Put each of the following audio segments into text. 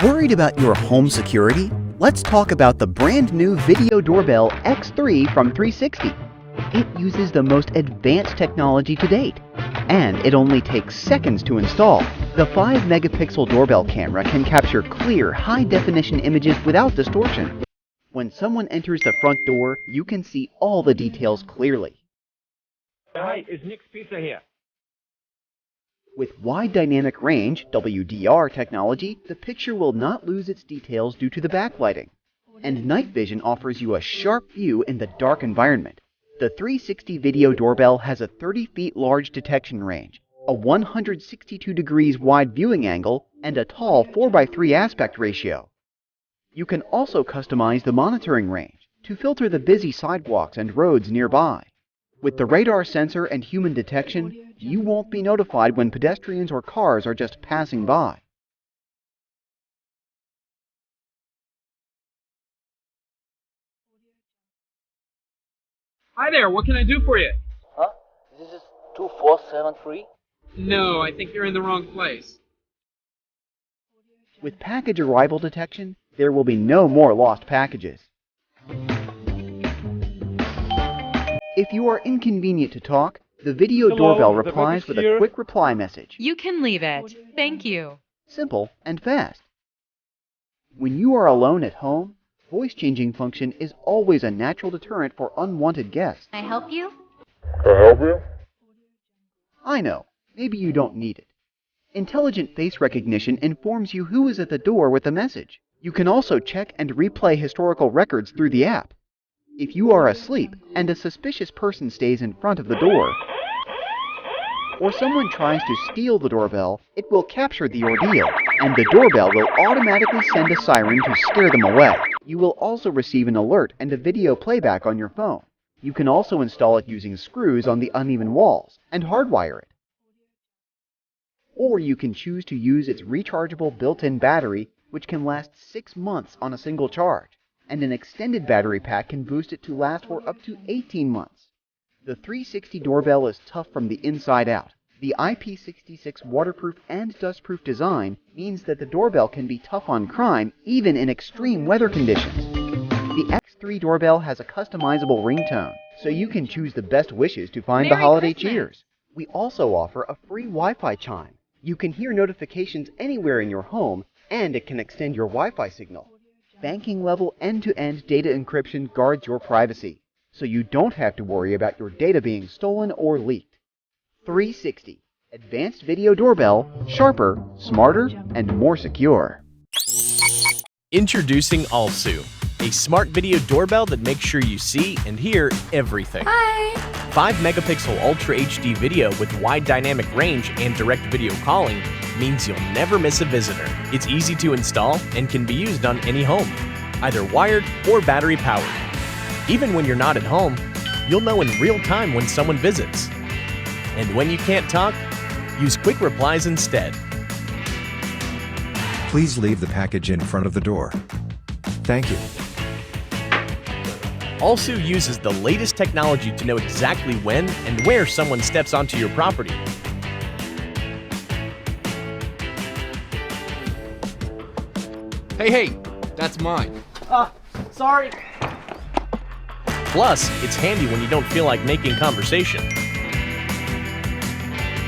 Worried about your home security? Let's talk about the brand new Video Doorbell X3 from 360. It uses the most advanced technology to date, and it only takes seconds to install. The 5-megapixel doorbell camera can capture clear, high-definition images without distortion. When someone enters the front door, you can see all the details clearly. Hi, is Nick's Pizza here? With wide dynamic range, WDR technology, the picture will not lose its details due to the backlighting. And night vision offers you a sharp view in the dark environment. The 360 Video Doorbell has a 30 feet large detection range, a 162 degrees wide viewing angle, and a tall 4:3 aspect ratio. You can also customize the monitoring range to filter the busy sidewalks and roads nearby. With the radar sensor and human detection, you won't be notified when pedestrians or cars are just passing by. Hi there, what can I do for you? Huh? This is 2473? No, I think you're in the wrong place. With package arrival detection, there will be no more lost packages. If you are inconvenient to talk, the Video Doorbell replies with a quick reply message. You can leave it. Thank you. Simple and fast. When you are alone at home, voice changing function is always a natural deterrent for unwanted guests. Can I help you? I know, maybe you don't need it. Intelligent face recognition informs you who is at the door with the message. You can also check and replay historical records through the app. If you are asleep and a suspicious person stays in front of the door, or someone tries to steal the doorbell, it will capture the ordeal, and the doorbell will automatically send a siren to scare them away. You will also receive an alert and a video playback on your phone. You can also install it using screws on the uneven walls and hardwire it. Or you can choose to use its rechargeable built-in battery, which can last 6 months on a single charge, and an extended battery pack can boost it to last for up to 18 months. The 360 doorbell is tough from the inside out. The IP66 waterproof and dustproof design means that the doorbell can be tough on crime even in extreme weather conditions. The X3 doorbell has a customizable ringtone, so you can choose the best wishes to find the holiday cheers. We also offer a free Wi-Fi chime. You can hear notifications anywhere in your home, and it can extend your Wi-Fi signal. Banking-level end-to-end data encryption guards your privacy, so you don't have to worry about your data being stolen or leaked. 360. Advanced Video Doorbell, sharper, smarter, and more secure. Introducing AOSU, a smart video doorbell that makes sure you see and hear everything. Hi! 5-megapixel Ultra HD video with wide dynamic range and direct video calling means you'll never miss a visitor. It's easy to install and can be used on any home, either wired or battery powered. Even when you're not at home, you'll know in real time when someone visits. And when you can't talk, use quick replies instead. Please leave the package in front of the door. Thank you. AOSU uses the latest technology to know exactly when and where someone steps onto your property. Hey, that's mine. Sorry. Plus, it's handy when you don't feel like making conversation.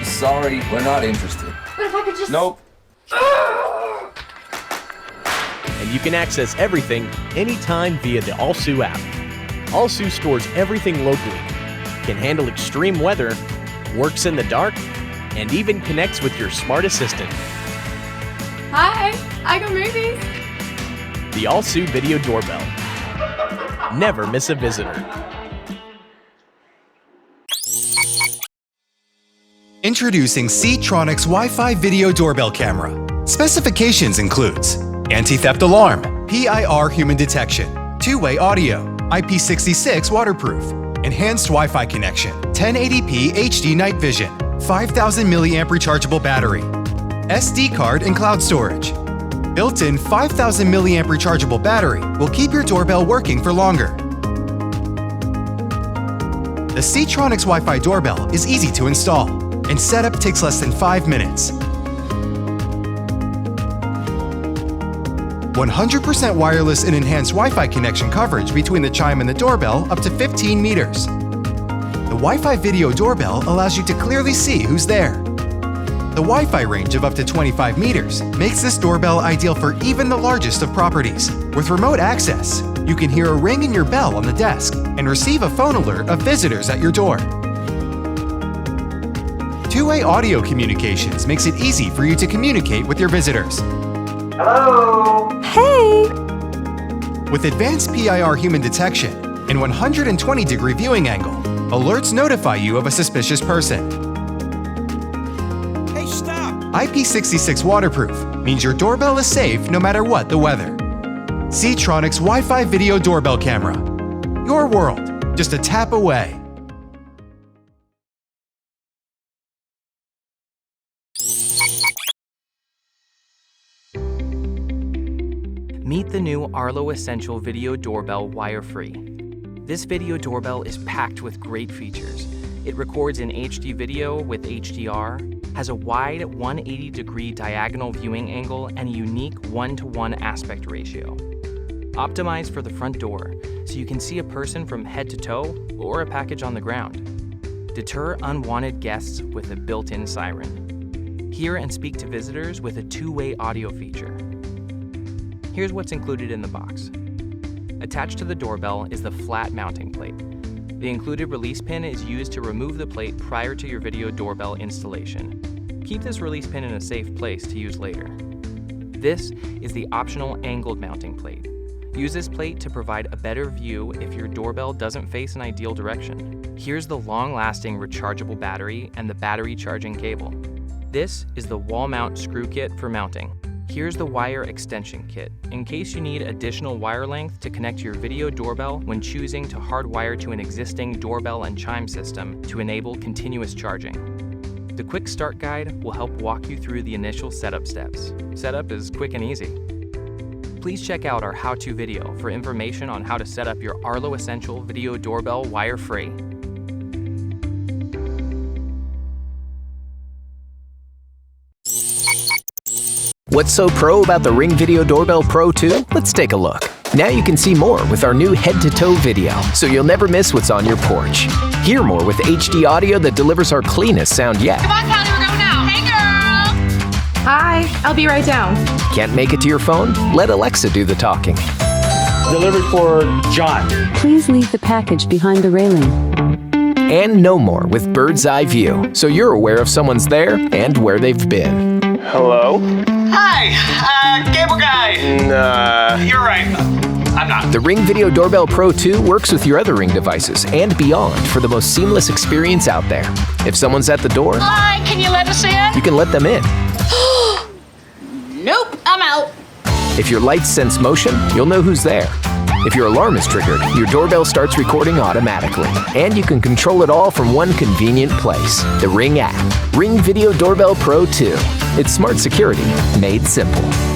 Sorry, we're not interested. But if I could just... Nope. And you can access everything anytime via the AOSU app. AOSU stores everything locally, can handle extreme weather, works in the dark, and even connects with your smart assistant. Hi! I go movies! The AOSU Video Doorbell. Never miss a visitor. Introducing Ctronics Wi-Fi Video Doorbell Camera. Specifications includes anti-theft alarm, PIR human detection, two-way audio, IP66 waterproof, enhanced Wi-Fi connection, 1080p HD night vision, 5000 mAh rechargeable battery, SD card and cloud storage. Built-in 5000 mAh rechargeable battery will keep your doorbell working for longer. The Ctronics Wi-Fi doorbell is easy to install, and setup takes less than 5 minutes. 100% wireless and enhanced Wi-Fi connection coverage between the Chime and the doorbell up to 15 meters. The Wi-Fi video doorbell allows you to clearly see who's there. The Wi-Fi range of up to 25 meters makes this doorbell ideal for even the largest of properties. With remote access, you can hear a ring in your bell on the desk and receive a phone alert of visitors at your door. Two-way audio communications makes it easy for you to communicate with your visitors. Hello? Hey! With advanced PIR human detection and 120-degree viewing angle, alerts notify you of a suspicious person. Hey, stop! IP66 Water-proof means your doorbell is safe no matter what the weather. Ctronics Wi-Fi video doorbell camera. Your world, just a tap away. Meet the new Arlo Essential Video Doorbell wire-free. This video doorbell is packed with great features. It records in HD video with HDR, has a wide 180-degree diagonal viewing angle, and a unique 1:1 aspect ratio. Optimized for the front door, so you can see a person from head to toe or a package on the ground. Deter unwanted guests with a built-in siren. Hear and speak to visitors with a two-way audio feature. Here's what's included in the box. Attached to the doorbell is the flat mounting plate. The included release pin is used to remove the plate prior to your video doorbell installation. Keep this release pin in a safe place to use later. This is the optional angled mounting plate. Use this plate to provide a better view if your doorbell doesn't face an ideal direction. Here's the long-lasting rechargeable battery and the battery charging cable. This is the wall mount screw kit for mounting. Here's the wire extension kit, in case you need additional wire length to connect your video doorbell when choosing to hardwire to an existing doorbell and chime system to enable continuous charging. The quick start guide will help walk you through the initial setup steps. Setup is quick and easy. Please check out our how-to video for information on how to set up your Arlo Essential Video Doorbell wire-free. What's so pro about the Ring Video Doorbell Pro 2? Let's take a look. Now you can see more with our new head-to-toe video, so you'll never miss what's on your porch. Hear more with HD audio that delivers our cleanest sound yet. Come on, Callie, we're going now. Hey, girl! Hi, I'll be right down. Can't make it to your phone? Let Alexa do the talking. Delivered for John. Please leave the package behind the railing. And no more with bird's eye view, so you're aware if someone's there and where they've been. Hello? Hi, cable guy. Nah. You're right. I'm not. The Ring Video Doorbell Pro 2 works with your other Ring devices and beyond for the most seamless experience out there. If someone's at the door, Hi, can you let us in? you can let them in. Nope, I'm out. If your lights sense motion, you'll know who's there. If your alarm is triggered, your doorbell starts recording automatically. And you can control it all from one convenient place, the Ring app. Ring Video Doorbell Pro 2. It's smart security made simple.